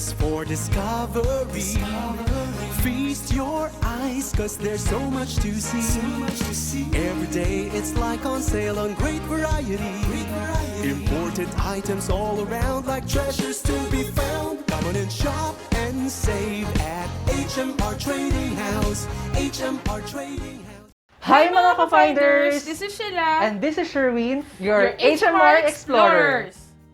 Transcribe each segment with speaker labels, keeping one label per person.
Speaker 1: space for discovery. Feast your eyes, cause there's so much to see. Every day it's like on sale on great variety. Imported items all around like treasures to be found. Come on and shop and save at HMR Trading Haus. HMR Trading Haus.
Speaker 2: Hi mga ka-finders!
Speaker 3: This is Sheila.
Speaker 2: And this is Sherwin, your HMR Explorer.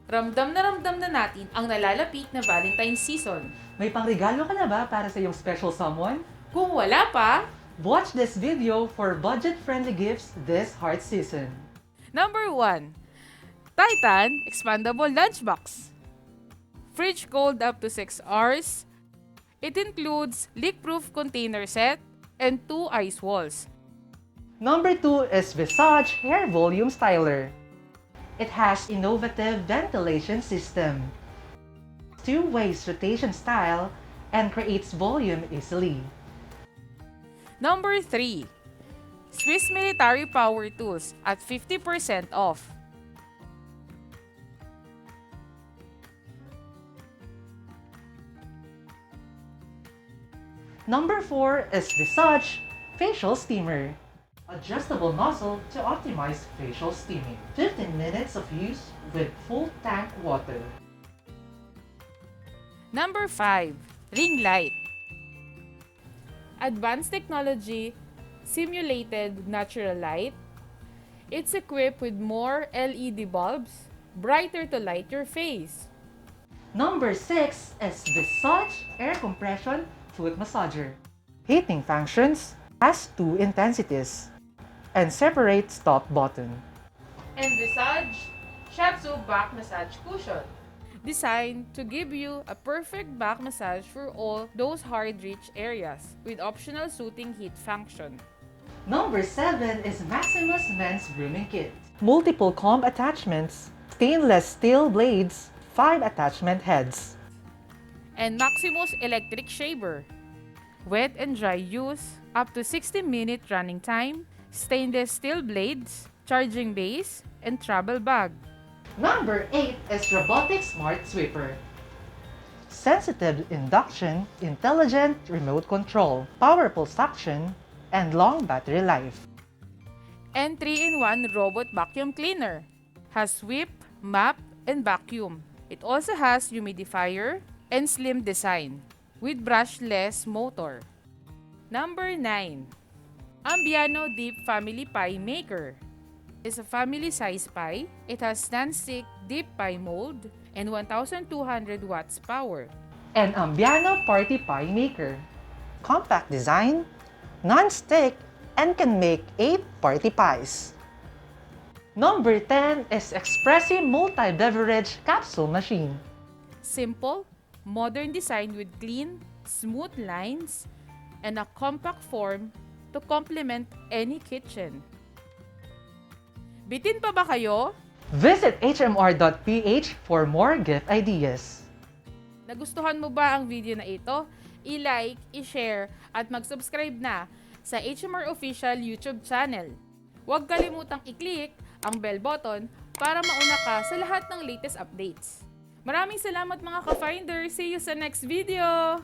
Speaker 3: Ramdam na natin ang nalalapit na Valentine season.
Speaker 2: May pangregalo ka na ba para sa iyong special someone?
Speaker 3: Kung wala pa,
Speaker 2: Watch this video for budget-friendly gifts this heart season.
Speaker 3: number 1. Titan Expandable Lunchbox. Fridge cold up to 6 hours. It includes leak-proof container set and 2 ice walls.
Speaker 2: Number 2 is Visage Hair Volume Styler. It has innovative ventilation system, two-way rotation style, and creates volume easily.
Speaker 3: Number 3. Swiss Military Power Tools at 50% off.
Speaker 2: Number 4 is Visage Facial Steamer. Adjustable nozzle to optimize facial steaming. 15 minutes of use with full tank water.
Speaker 3: Number 5. Ring light. Advanced technology, simulated natural light. It's equipped with more LED bulbs, brighter to light your face.
Speaker 2: Number 6 is Visage Air Compression Foot Massager. Heating functions, has 2 intensities, and separate stop button.
Speaker 3: And Visage Shiatsu Back Massage Cushion. Designed to give you a perfect back massage for all those hard-reach areas with optional soothing heat function.
Speaker 2: Number 7 is Maximus Men's Grooming Kit. Multiple comb attachments, stainless steel blades, 5 attachment heads.
Speaker 3: And Maximus Electric Shaver. Wet and dry use, up to 60-minute running time, stainless steel blades, charging base, and travel bag.
Speaker 2: Number 8 is Robotic Smart Sweeper. Sensitive induction, intelligent remote control, powerful suction, and long battery life.
Speaker 3: And 3-in-1 robot vacuum cleaner. Has sweep, mop, and vacuum. It also has humidifier and slim design with brushless motor. Number 9. Ambiano Deep Family Pie Maker. It's a family-size pie. It has non-stick deep pie mold and 1,200 watts power.
Speaker 2: And Ambiano Party Pie Maker. Compact design, non-stick, and can make 8 party pies. Number 10 is Expressi Multi-Beverage Capsule Machine.
Speaker 3: Simple, modern design with clean, smooth lines, and a compact form to complement any kitchen. Bitin pa ba kayo?
Speaker 2: Visit hmr.ph for more gift ideas.
Speaker 3: Nagustuhan mo ba ang video na ito? I-like, i-share, at mag-subscribe na sa HMR Official YouTube channel. Huwag kalimutang i-click ang bell button para mauna ka sa lahat ng latest updates. Maraming salamat mga ka-finders! See you sa next video!